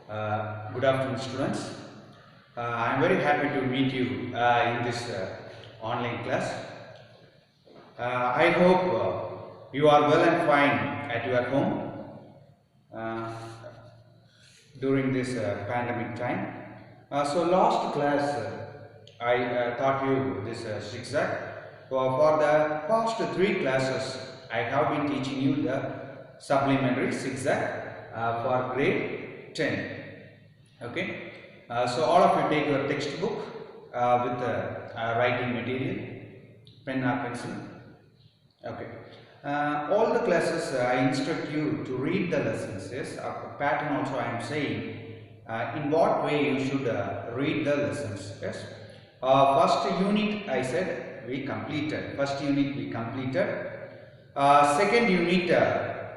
Good afternoon, students. I am very happy to meet you in this online class. I hope you are well and fine at your home uh, during this pandemic time. So last class I taught you this zigzag. For the past 3 classes, I have been teaching you the supplementary zigzag for grade 10. Okay, so all of you take your textbook with writing material, pen or pencil. Okay, all the classes I instruct you to read the lessons. Yes, pattern also I am saying in what way you should read the lessons. Yes, first unit I said we completed. First unit we completed. Second unit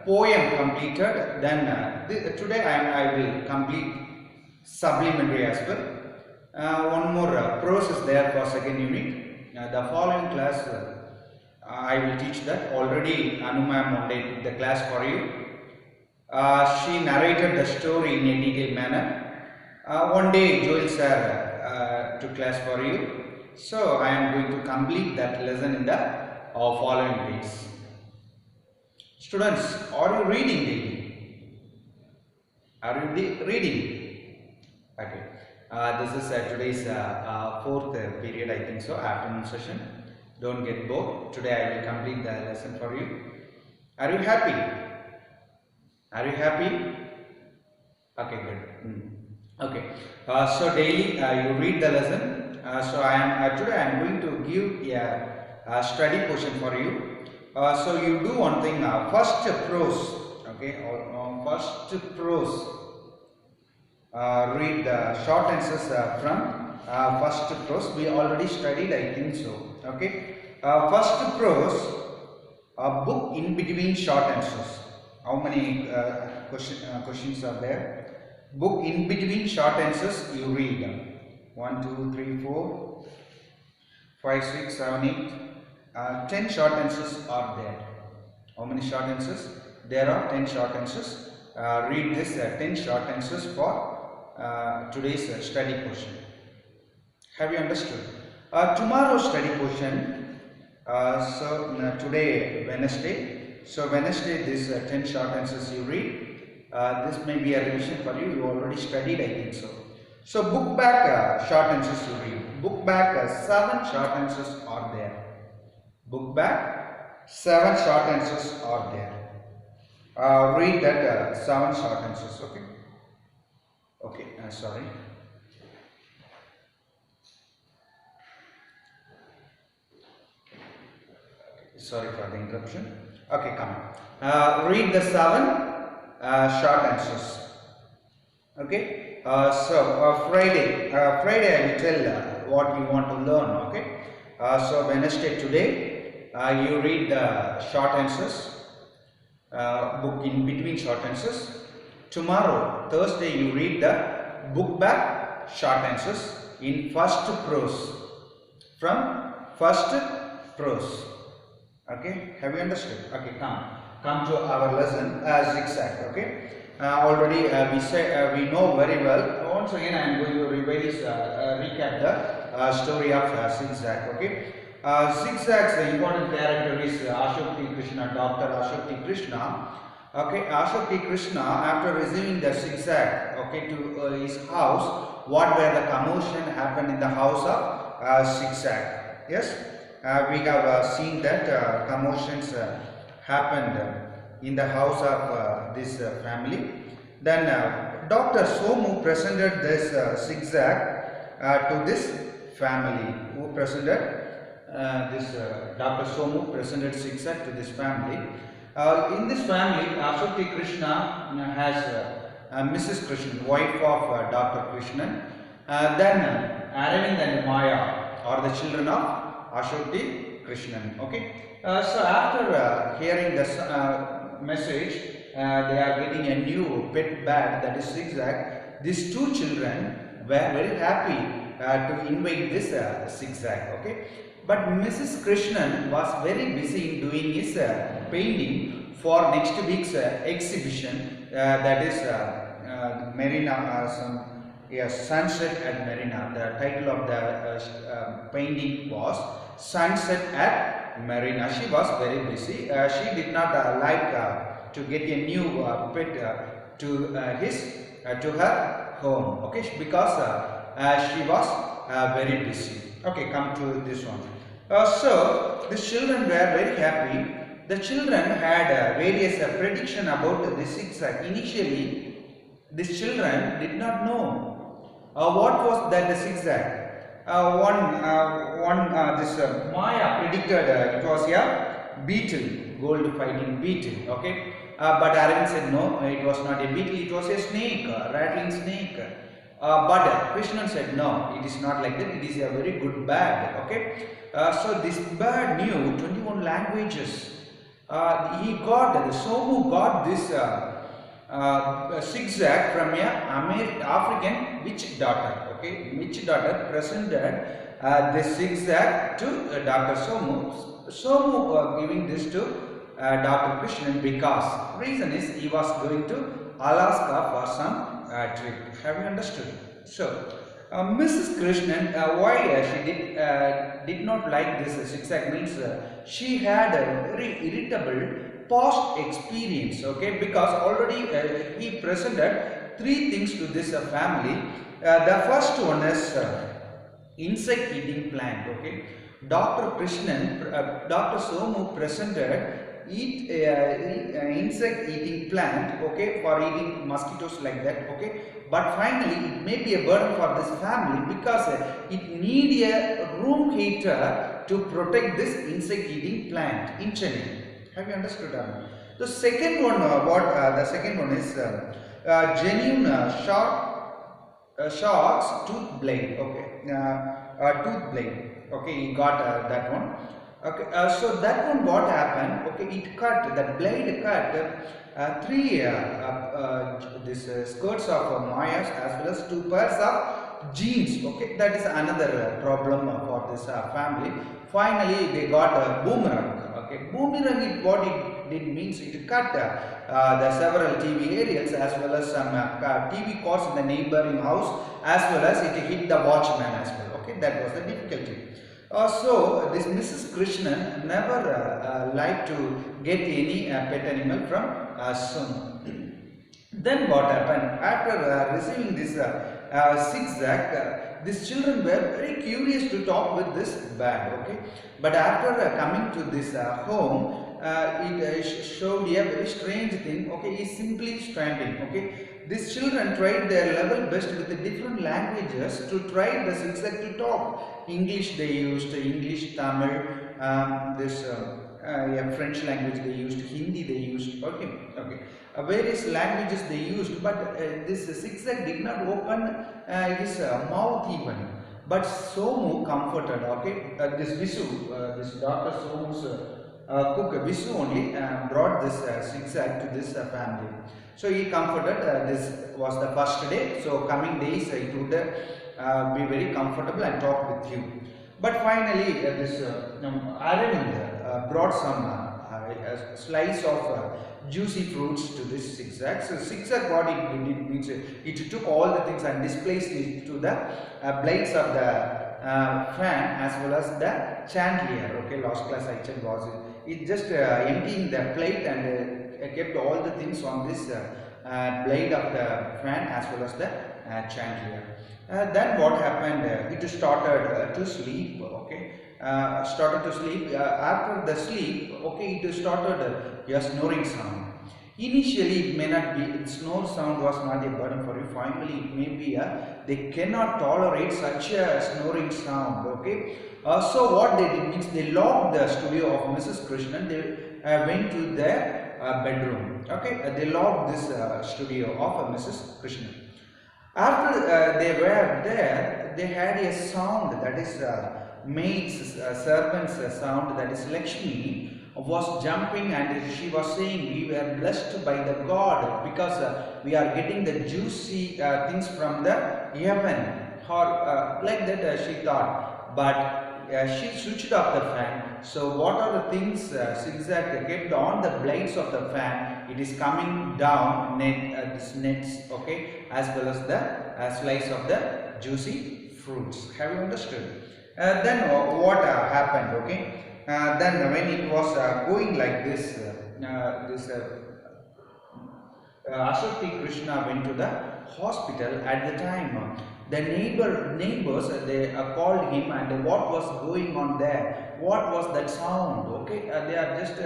poem completed. Then today I will complete supplementary as well. One more prose is there for second unit. The following class I will teach that. Already Anu ma'am one day took the class for you. She narrated the story in a detailed manner. One day Joel sir took class for you. So I am going to complete that lesson in the following days. Students, are you reading daily? Are you reading? Okay, this is today's fourth period, I think so, afternoon session. Don't get bored. Today I will complete the lesson for you. Are you happy? Are you happy? Okay, good. Okay, so daily you read the lesson. So today I am going to give a study portion for you. So you do one thing. First prose. Okay, first prose. Read the short answers from first prose. We already studied, I think so. Okay. First prose, a book in between short answers. How many questions are there? Book in between short answers. You read 1, 2, 3, 4, 5, 6, 7, 8. 10 short answers are there. How many short answers? There are 10 short answers. Read this 10 short answers for today's study portion. Have you understood? Tomorrow's study portion, today Wednesday. So Wednesday this 10 short answers you read. This may be a revision for you. You already studied, I think so. So book back short answers you read. Book back 7 short answers are there. Book back 7 short answers are there. Read that 7 short answers. Okay. Okay, sorry. Sorry for the interruption. Okay, come. Read the 7 short answers. Okay. Friday I will tell what you want to learn. Okay. So Wednesday today you read the short answers. Book in between short answers. Tomorrow, Thursday, you read the book back short answers in first prose. From first prose. Okay, have you understood? Okay, come to our lesson zigzag. Okay, already we know very well. Once again, I am going to recap the story of zigzag. Okay, zigzag's important character is Ashok T. Krishna, Dr. Ashok T. Krishna. Okay, Ashok T. Krishna, after receiving the zigzag, okay, to his house, what were the commotion happened in the house of zigzag? Yes, we have seen that commotions happened in the house of this family. Then Dr. Somu presented this zigzag to this family. Who presented Dr. Somu presented zigzag to this family. In this family, Ashok T. Krishna has Mrs. Krishnan, wife of Dr. Krishnan. Then Aravind and Maya are the children of Ashok T. Krishnan. Okay. So after hearing this message, they are getting a new pet bat, that is zigzag. These two children were very happy to invite this zigzag. Okay. But Mrs. Krishnan was very busy in doing his painting for next week's exhibition, that is Marina, Sunset at Marina. The title of the painting was Sunset at Marina. She was very busy. She did not like to get a new pet to her home. Okay, because she was very busy. Okay, come to this one. So the children were very happy. The children had various prediction about the zigzag. Initially, these children did not know what was that the zigzag. This Maya predicted it was a beetle, gold fighting beetle. Okay, but Arvind said no, it was not a beetle, it was a snake, a rattling snake. But Krishnan said no, it is not like that, it is a very good bird. Okay, so this bird knew 21 languages. The Somu got this zigzag from a African witch daughter. Okay, witch daughter presented this zigzag to Dr. Somu. Somu giving this to Dr. Krishnan because reason is he was going to Alaska for some trip. Have you understood? So Mrs. Krishnan, why she did not like this zigzag means she had a very irritable past experience. Okay, because already he presented three things to this family. The first one is insect eating plant. Okay, Dr. Krishnan, Dr. Somu presented insect eating plant, okay, for eating mosquitoes like that. Okay, but finally it may be a burden for this family because it need a room heater to protect this insect eating plant in Chennai. Have you understood? The second one, the second one is genuine shark's tooth blade. Okay, tooth blade. Okay, he got that one. Okay, so that one what happened? Okay, it cut, that blade cut three this skirts of Mayas as well as 2 pairs of jeans. Okay, that is another problem for this family. Finally, they got a boomerang. Okay, boomerang, what it did means it cut the several TV aerials as well as some TV cords in the neighboring house as well as it hit the watchman as well. Okay, that was the difficulty. So this Mrs. Krishnan never liked to get any pet animal from Sun. Then what happened? After receiving this zigzag, these children were very curious to talk with this bird. Okay, but after coming to this home, it showed a very strange thing. Okay, he's simply standing. Okay, these children tried their level best with the different languages to try the zigzag to talk. English they used, English, Tamil, French language they used, Hindi they used. Okay. Various languages they used, but this zigzag did not open his mouth even. But Somu comforted. Okay, this Visu, this Dr. Somu's cook Visu only brought this zigzag to this family. So he comforted. This was the first day. So coming days it would be very comfortable and talk with you. But finally, this Aravind brought some slice of juicy fruits to this zigzag. So zigzag what it did means it took all the things and displaced it to the blades of the fan as well as the chandelier. Okay, last class I checked was it just emptying the plate and kept all the things on this blade of the fan as well as the chandelier. Then what happened? It started to sleep. Okay, started to sleep. After the sleep, okay, it started a snoring sound. Initially, it may not be, its snore sound was not a burden for you. Finally, it may be they cannot tolerate such a snoring sound. Okay, so what they did means they locked the studio of Mrs. Krishnan. They went to their bedroom. Okay, they locked this studio of Mrs. Krishnan. After they were there, they had a sound that is maid's servant's sound, that is Lakshmi was jumping and she was saying we were blessed by the God because we are getting the juicy things from the heaven or like that she thought. But she switched off the fan. So what are the things zigzag kept on the blades of the fan? It is coming down this nets, okay, as well as the slice of the juicy fruits. Have you understood? Then what happened? Okay, then when it was going like this, Ashwati Krishna went to the hospital at the time. The neighbors they called him, and what was going on there? What was that sound? Okay, they are just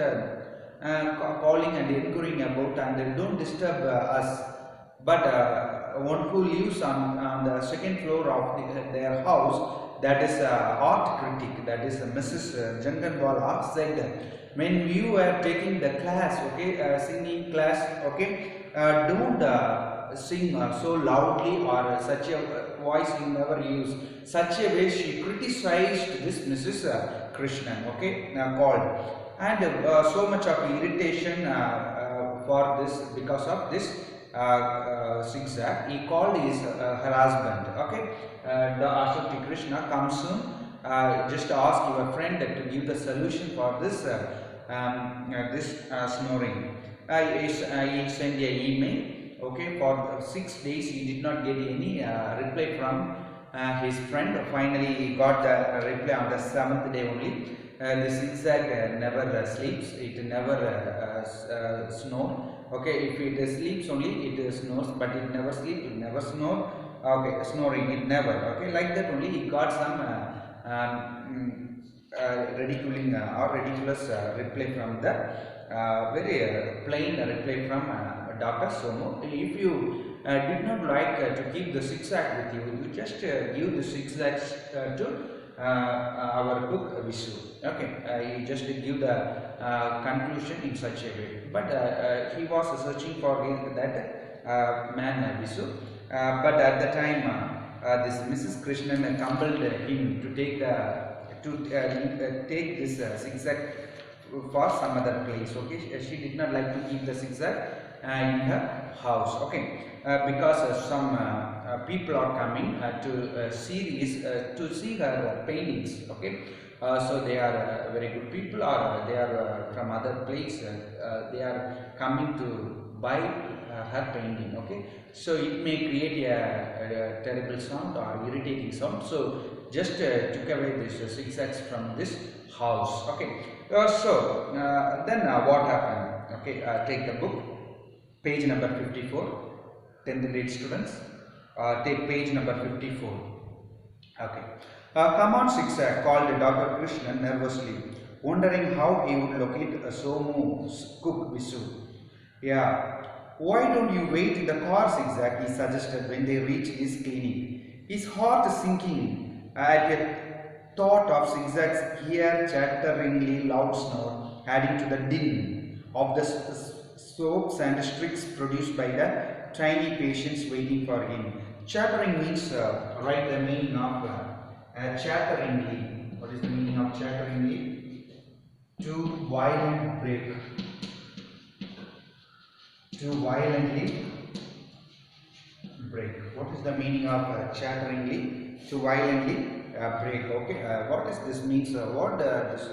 calling and inquiring about, and they don't disturb us. But one who lives on the second floor of their house, that is art critic, that is Mrs. Janganwala, said when you were taking the class, okay, singing class, okay, don't sing so loudly or such a voice you never use. Such a way she criticized this Mrs. Krishnan, okay, called, and so much of irritation for this because of this zigzag. He called his her husband, okay, the Ashwati Krishna, come soon. Just ask your friend to give the solution for this snoring. He sent an email, okay, for 6 days he did not get any reply from his friend. Finally he got a reply on the 7th day only. The zigzag never sleeps, it never snores. Okay, if it sleeps only it snores, but it never sleeps, it never snores. Okay, snoring, it never. Okay, like that only he got some ridiculing or ridiculous reply from the very plain reply from Dr. Somo. If you did not like to keep the zigzag with you, you just give the zigzags to our book Visu. Okay, you just give the conclusion in such a way. But he was searching for that man Visu. But at the time, this Mrs. Krishnan compelled him to take take this zigzag for some other place. Okay, she did not like to keep the zigzag in her house. Okay, because some people are coming to see her paintings. Okay, so they are very good people, or they are from other place. They are coming to buy her painting. Okay, so it may create a terrible sound or irritating sound. So just took away this zigzags from this house. Okay, then what happened? Okay, take the book, page number 54, 10th grade students, take page number 54. Okay, come on zigzag, called Dr. Krishnan nervously, wondering how he would locate Somu's cook Visu. Yeah, why don't you wait in the car, zigzag, he suggested when they reached his clinic, his heart sinking at a thought of zigzag's ear chatteringly loud snore, adding to the din of the soaps and tricks produced by the tiny patients waiting for him. Chattering means, write the meaning of chatteringly. What is the meaning of chatteringly? To violent break. To violently break. What is the meaning of chatteringly? To violently break. Okay, what does this mean? What this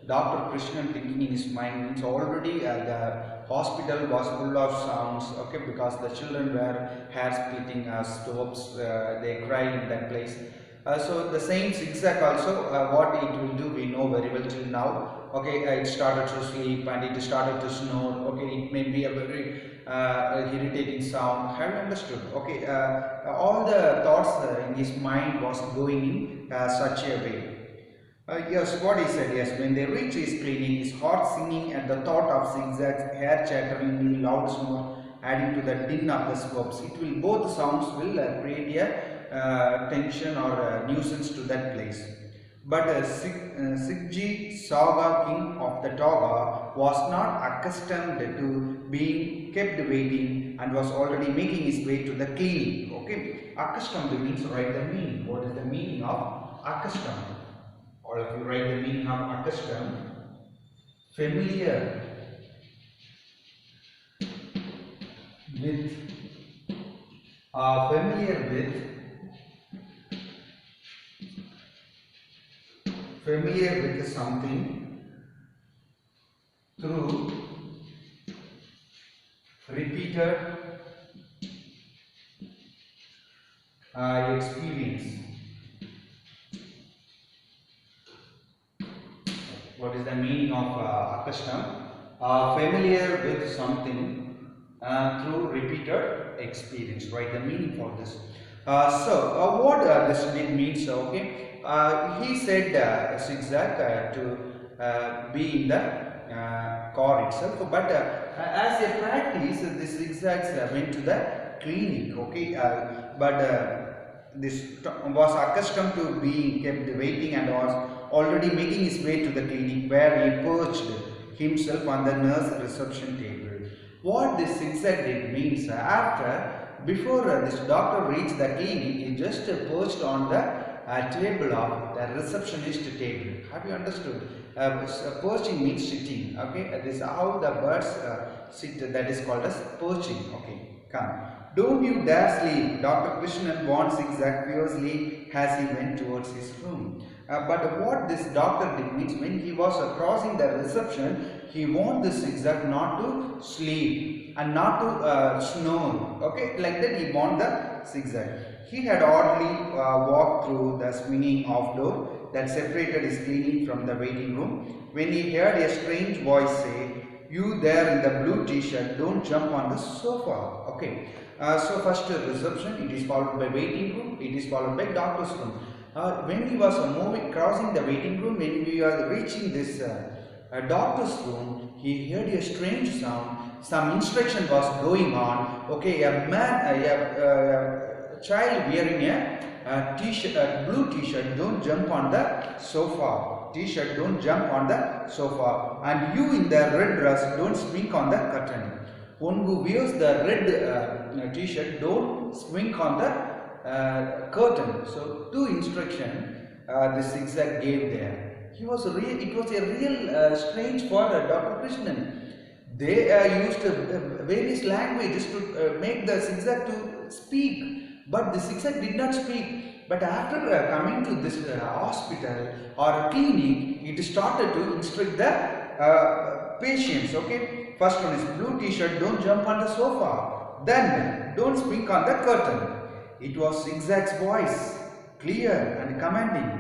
Dr. Krishnan thinking in his mind means, already the hospital was full of sounds. Okay, because the children were hair splitting stops, they cried in that place. So the same zigzag also, what it will do we know very well till now. Okay, it started to sleep and it started to snore. Okay, it may be a very irritating sound. Have you understood? Okay, all the thoughts in his mind was going in such a way. Yes, what he said, yes, when they reached his clinic, his heart singing at the thought of zigzags, hair chattering, loud snore, adding to the din of the swabs. It will, both sounds will create a tension or a nuisance to that place. But Sigji Saga, king of the Toga, was not accustomed to being kept waiting and was already making his way to the clinic. Okay, accustomed means, write the meaning. What is the meaning of accustomed? Or if you write the meaning of accustomed, familiar with, familiar with familiar with something through repeated experience. What is the meaning of accustomed? Familiar with something through repeated experience, right? The meaning for this. What this means, okay? He said zigzag to be in the car itself, but as a practice, this zigzags went to the clinic, okay? This was accustomed to being kept waiting and was already making his way to the clinic where he perched himself on the nurse reception table. What this zigzag did means before this doctor reached the clinic, he just perched on the table of the receptionist table. Have you understood? Perching means sitting. Okay, this is how the birds sit. That is called as perching. Okay, come. Don't you dare sleep. Dr. Krishnan warned zigzag fiercely as he went towards his room. But what this doctor did means when he was crossing the reception, he warned the zigzag not to sleep and not to snore. Okay, like that he warned the zigzag. He had oddly walked through the swinging off door that separated his clinic from the waiting room when he heard a strange voice say, "You there in the blue t-shirt, don't jump on the sofa." Okay. So first reception, it is followed by waiting room, it is followed by doctor's room. When he was crossing the waiting room, when we are reaching this doctor's room, he heard a strange sound. Some instruction was going on. Okay, a child wearing a t-shirt, blue t-shirt, don't jump on the sofa. T-shirt, don't jump on the sofa. And you in the red dress, don't swing on the curtain. One who wears the red t-shirt, don't swing on the curtain. So two instruction the zigzag gave there. It was a real strange for Dr. Krishnan. They used various languages to make the zigzag to speak, but the zigzag did not speak. But after coming to this hospital or clinic, it started to instruct the patients. Okay, first one is blue t-shirt, don't jump on the sofa. Then don't speak on the curtain. It was zigzag's voice, clear and commanding.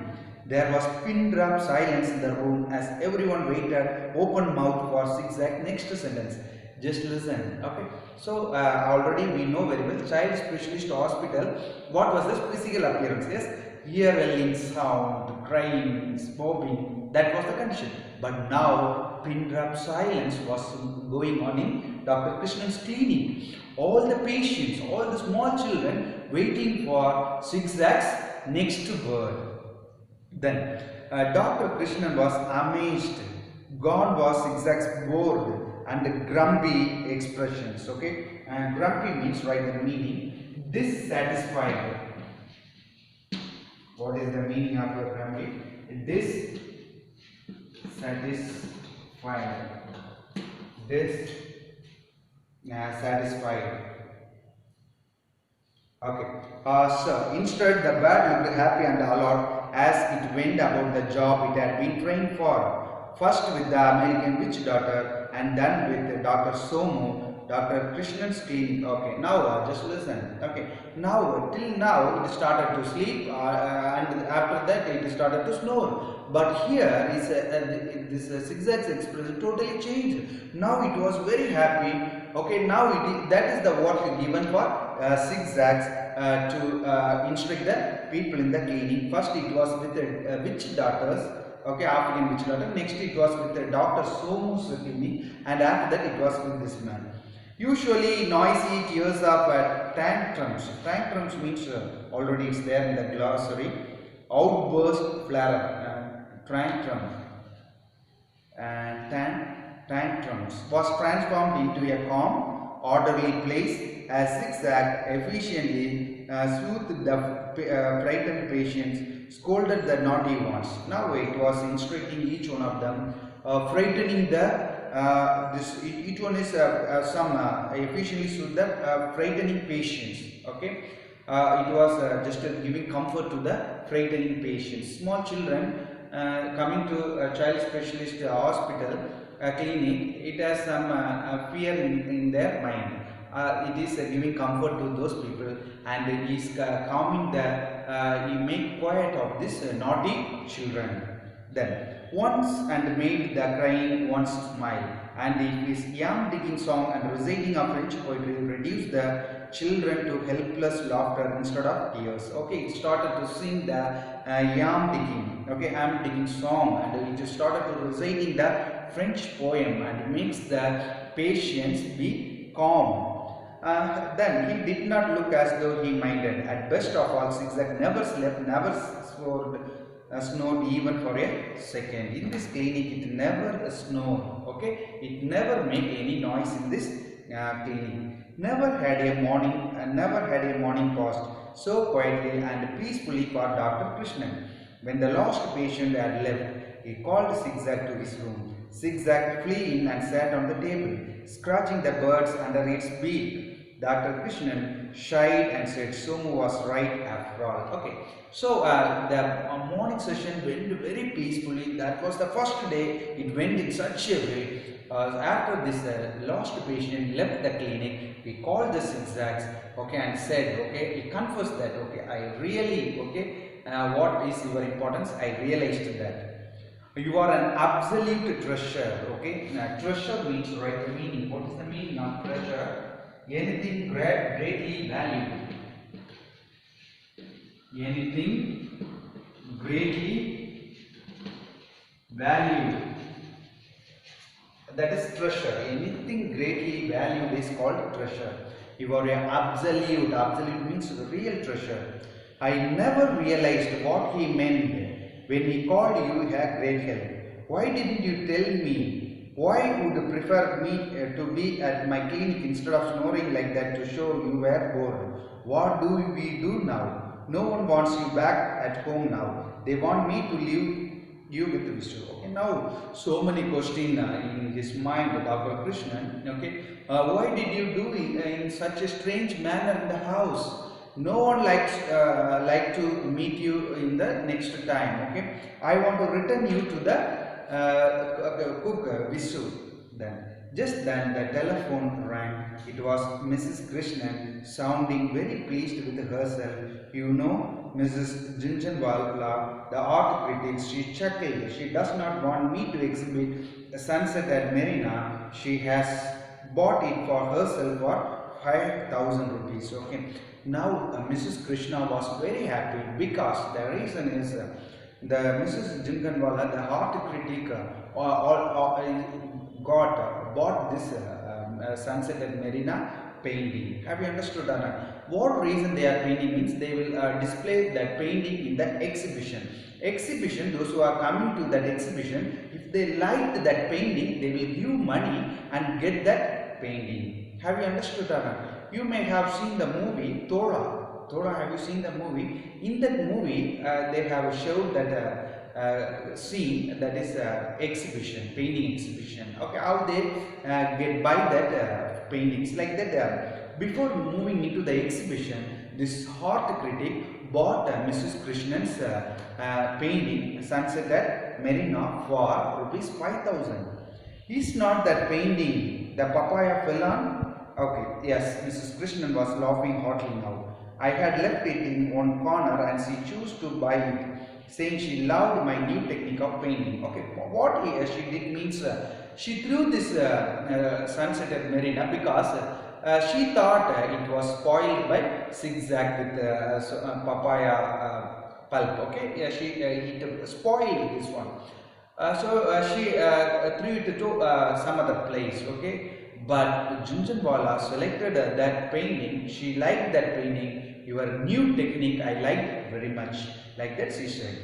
There was pin-drop silence in the room as everyone waited open mouth for zigzag next sentence. Just listen. Okay. So already we know very well, child specialist hospital. What was this physical appearance? Yes, ear-welling sound, crying, sobbing. That was the condition. But now pin-drop silence was going on in Dr. Krishnan's clinic. All the patients, all the small children waiting for zigzag's next word. Then Dr. Krishnan was amazed. Gone was zigzag's bored and grumpy expressions. Okay, and grumpy means, right, the meaning dissatisfied. What is the meaning of your grumpy? Dissatisfied. Satisfied. Okay. So instead, the bird looked happy and alert as it went about the job it had been trained for. First with the American witch doctor and then with Dr. Somu, Dr. Krishnan's clinic. Okay, now just listen. Okay, now till now it started to sleep and after that it started to snore. But here is this zigzag's expression totally changed. Now it was very happy. Okay, now that is the work given for zigzags to instruct the people in the clinic. First it was with the witch doctors. Okay, African witch doctor. Next it was with the Dr. Somu's clinic, and after that it was with this man. Usually noisy tears of tantrums. Tantrums means already it's there in the glossary. Outburst, flare-up, tantrum, and tantrums was transformed into a calm, orderly place as zigzag efficiently soothed the frightened patients, scolded the naughty ones. Now it was instructing each one of them, frightening the each one is efficiently soothed the frightening patients. Okay, it was just giving comfort to the frightening patients. Small children coming to a child specialist hospital clinic, it has some fear in their mind. It is giving comfort to those people, and it is calming the he make quiet of this naughty children. Then once and made the crying once smile, and if his yam digging song and reciting of French poetry reduced the children to helpless laughter instead of tears. Okay, it started to sing the yam digging, okay, yam digging song, and it started to reciting the French poem and makes the patients be calm. Then he did not look as though he minded. At best of all, Zigzag never slept, never snored even for a second. In this clinic, it never snored. Okay, it never made any noise in this clinic. Never had a morning passed so quietly and peacefully for Dr. Krishnan. When the last patient had left, he called Zigzag to his room. Zigzag flew in and sat on the table, scratching the birds under its beak. Dr. Krishnan shied and said Somu was right after all. Okay, so the morning session went very peacefully. That was the first day. It went in such a way. After this last patient left the clinic, he called the Zigzags, okay, and said, okay, he confessed that, okay, I really, okay, what is your importance? I realized that. You are an absolute treasure, okay. Now, treasure means, right, the meaning. What is the meaning of treasure? Anything greatly valued. Anything greatly valued. That is treasure. Anything greatly valued is called treasure. You are an absolute. Absolute means the real treasure. I never realized what he meant when he called you a great help. Why didn't you tell me? Why would you prefer me to be at my clinic instead of snoring like that to show you were bored? What do we do now? No one wants you back at home now. They want me to leave you with the visual. Okay, now so many questions in his mind, Dr. Krishnan. Okay, why did you do it in such a strange manner in the house? No one likes like to meet you in the next time. Okay, I want to return you to the cook Visu. Then just then the telephone rang. It was Mrs. Krishnan sounding very pleased with herself. You know, Mrs. Jinjanwala, the art critic, she chuckled. She does not want me to exhibit the sunset at Marina. She has bought it for herself for 5,000 rupees. Okay. Now Mrs. Krishna was very happy because the reason is the Mrs. Jinganwala, the art critic, bought this Sunset at Marina painting. Have you understood, Anna? What reason they are painting means they will display that painting in the exhibition. Exhibition, those who are coming to that exhibition, if they liked that painting, they will give money and get that painting. Have you understood, Anna? You may have seen the movie Tora. Tora, have you seen the movie? In that movie, they have showed that scene, that is exhibition, painting exhibition. Okay, how they get buy that paintings like that. Before moving into the exhibition, this art critic bought Mrs. Krishnan's painting Sunset at Marina for rupees 5,000. Is not that painting the papaya fell on? Okay, yes, Mrs. Krishnan was laughing hotly now. I had left it in one corner and she chose to buy it, saying she loved my new technique of painting. Okay, what she did means she threw this Sunset at Marina because she thought it was spoiled by zigzag with papaya pulp. Okay, yeah, it spoiled this one. So she threw it to some other place. Okay. But Junjanwala selected that painting. She liked that painting. Your new technique I liked very much. Like that she said.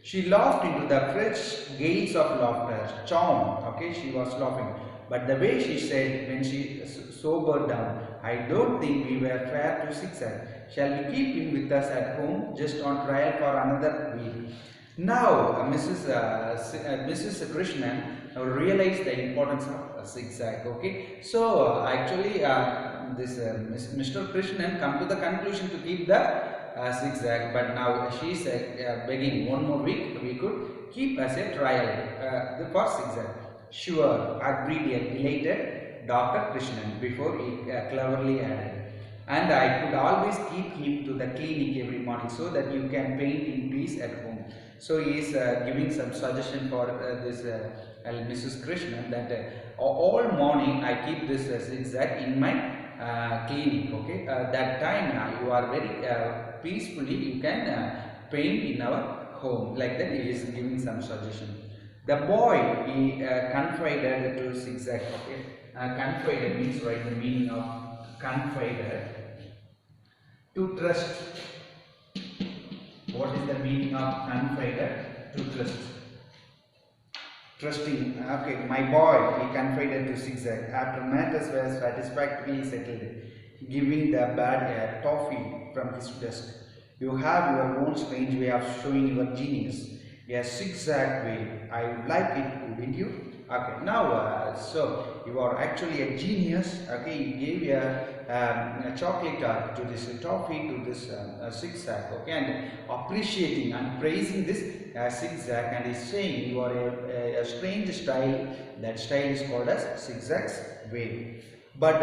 She laughed into the fresh gales of laughter. Charm. Okay, she was laughing. But the way she said when she sobered down, I don't think we were fair to Zigzag. Shall we keep him with us at home just on trial for another week? Now, Mrs. Krishnan realized the importance of zigzag. Okay, so actually, this Mr. Krishnan come to the conclusion to keep the zigzag, but now she is begging one more week we could keep as a trial the first zigzag. Sure, agreed a delighted Dr. Krishnan before he cleverly added. And I could always keep him to the clinic every morning so that you can paint in peace at home. So he is giving some suggestion for this Mrs. Krishnan that all morning I keep this zigzag in my clinic. Okay, that time you are very peacefully you can paint in our home. Like that, he is giving some suggestion. The boy he confided to zigzag. Okay, confided means right the meaning of confided. To trust. What is the meaning of confided? To trust. Trusting. Okay, my boy, he confided to zigzag. After matters were satisfactorily settled, giving the bad a toffee from his desk. You have your own strange way of showing your genius. A zigzag way. I would like it, wouldn't you? Okay, now so you are actually a genius. Okay, you gave a chocolate to this toffee to this zigzag. Okay, and appreciating and praising this zigzag, and is saying you are a strange style. That style is called as zigzag's way. But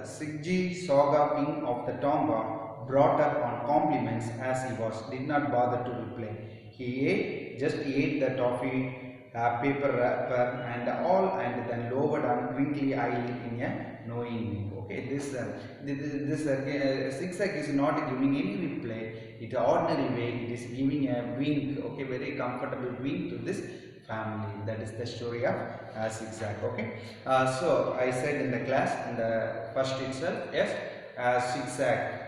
Sigji Soga, king of the Tonga, brought up on compliments as he was, did not bother to reply. He just ate the toffee. Paper wrapper and all, and then lowered on crinkly eyelid in a knowing. Okay, this zigzag is not giving any reply. It ordinary way. It is giving a wink. Okay, very comfortable wink to this family. That is the story of zigzag. Okay, so I said in the class in the first itself, yes, zigzag.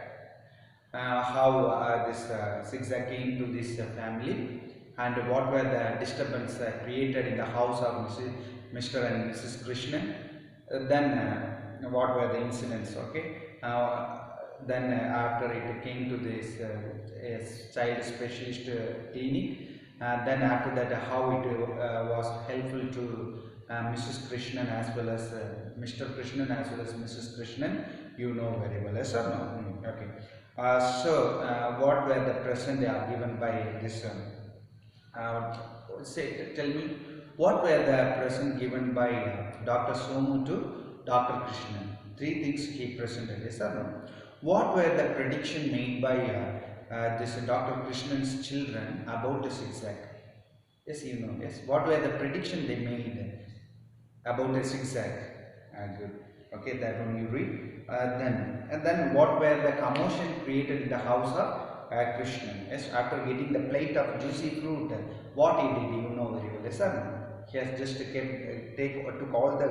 How this zigzag came to this family. And what were the disturbance created in the house of Mr. and Mrs. Krishnan. Then what were the incidents, okay. Then after it came to this child specialist clinic, then after that how it was helpful to Mrs. Krishnan as well as Mr. Krishnan as well as Mrs. Krishnan, you know very well, yes or no? Okay. What were the present they are given by this tell me, what were the present given by Dr. Somu to Dr. Krishnan? Three things he presented, yes or no? What were the prediction made by this Dr. Krishnan's children about the zigzag? Yes, you know, yes. What were the prediction they made about the zigzag? Good. Okay, that one you read. Then what were the commotion created in the house of Krishnan? Yes, after getting the plate of juicy fruit, what he did, you know very well, yes sir? He has just took all the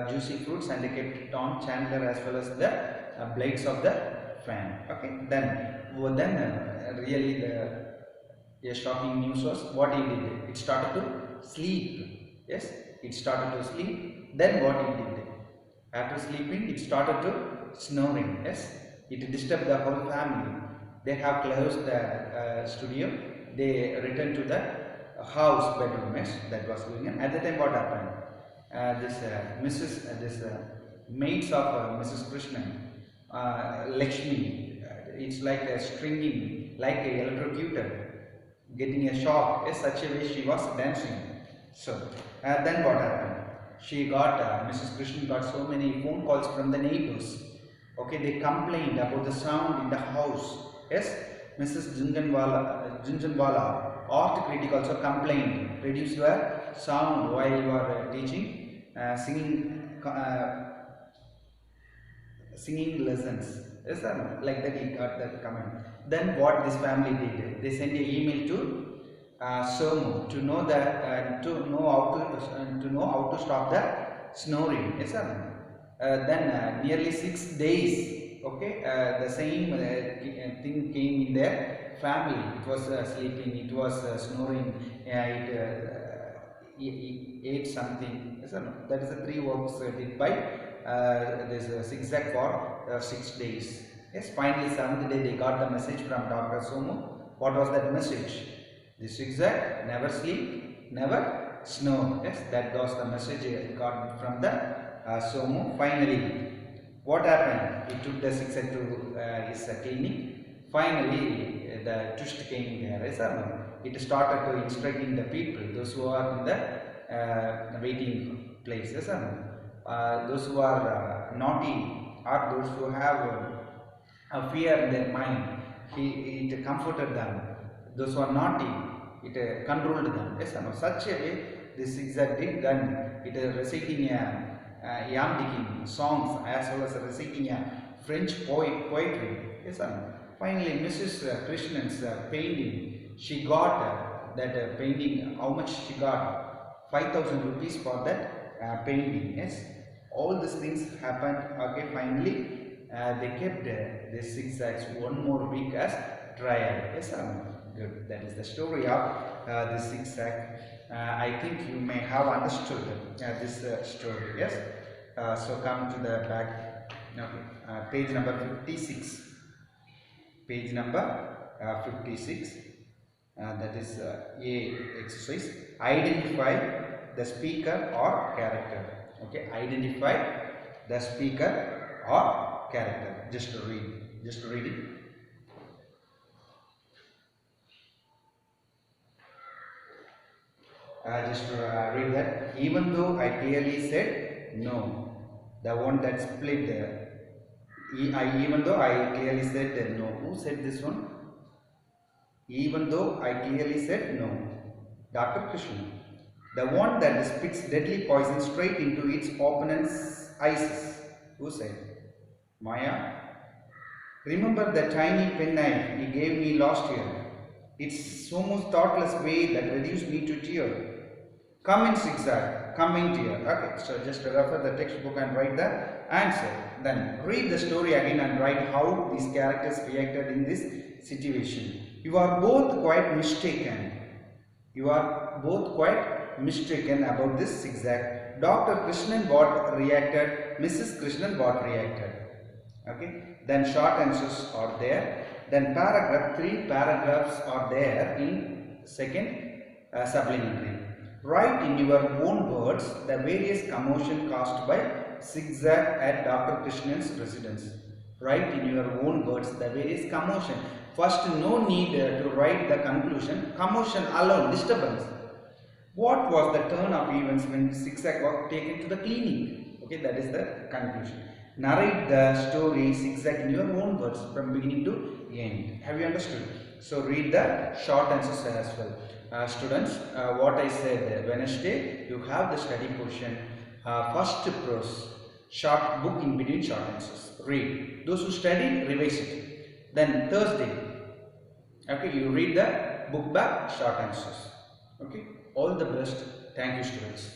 juicy fruits and kept it on Chandler as well as the blades of the fan. Okay, then really the shocking news was what he did. It started to sleep. Yes, it started to sleep. Then what he did? After sleeping, it started to snoring. Yes, it disturbed the whole family. They have closed the studio. They returned to the house bedroom. Yes, that was going on. At the time, what happened? This maids of Mrs. Krishnan, Lakshmi. It's like a stringing, like a electrocutor, getting a shock. Yes, such a way she was dancing. So then what happened? She got Mrs. Krishnan got so many phone calls from the neighbors. Okay, they complained about the sound in the house. Yes, Mrs. Junjanwala, art critic, also complained. Reduce your sound while you are teaching, singing lessons. Yes, sir. Like that, he got that comment. Then what this family did? They sent an email to Somu to know that to know how to stop the snoring. Yes, sir. Then nearly 6 days. Okay, the same thing came in their family. It was sleeping, it was snoring, it ate something. Yes, no? That is the 3 works did by this zigzag for 6 days. Yes, finally 7th day they got the message from Dr. Somu. What was that message? The zigzag, never sleep, never snore. Yes, that was the message he got from the Somu. Finally, what happened? He took the zigzag to his clinic. Finally, the twist came there. Yes or no? It started to instructing the people, those who are in the waiting places, and those who are naughty or those who have a fear in their mind. It comforted them. Those who are naughty, it controlled them. Yes or no? Such a way, this zigzag did done. It reciting yam digging songs as well as reciting French poetry. Yes or no? Finally, Mrs. Krishnan's painting, she got that painting, how much she got? 5,000 rupees for that painting. Yes, all these things happened. Okay, finally, they kept the zigzags one more week as trial. Yes, good. That is the story of the zigzag. I think you may have understood this story. Yes. So come to the back. Okay, page number 56. Page number 56. That is A exercise. Identify the speaker or character. Okay, identify the speaker or character. Just read it. Read that. Even though I clearly said no, the one that split there. Even though I clearly said no. Who said this one? Even though I clearly said no. Dr. Krishna. The one that spits deadly poison straight into its opponent's eyes. Who said? Maya. Remember the tiny penknife he gave me last year? Its almost thoughtless way that reduced me to tears. Come in zigzag, come in dear. Okay, so just refer the textbook and write the answer. Then read the story again and write how these characters reacted in this situation. You are both quite mistaken. About this zigzag. Dr. Krishnan what reacted, Mrs. Krishnan what reacted. Okay, then short answers are there. Then paragraph, 3 paragraphs are there in second supplementary. Write in your own words the various commotion caused by zigzag at Dr. Krishnan's residence. Write in your own words the various commotion. First, no need to write the conclusion. Commotion alone, disturbance. What was the turn of events when zigzag was taken to the clinic? Okay, that is the conclusion. Narrate the story zigzag in your own words from beginning to end. Have you understood? So read the short answers as well. Students, what I said Wednesday, you have the study portion. First prose, short book in between short answers. Read. Those who study, revise it. Then Thursday, okay, you read the book back, short answers. Okay, all the best. Thank you, students.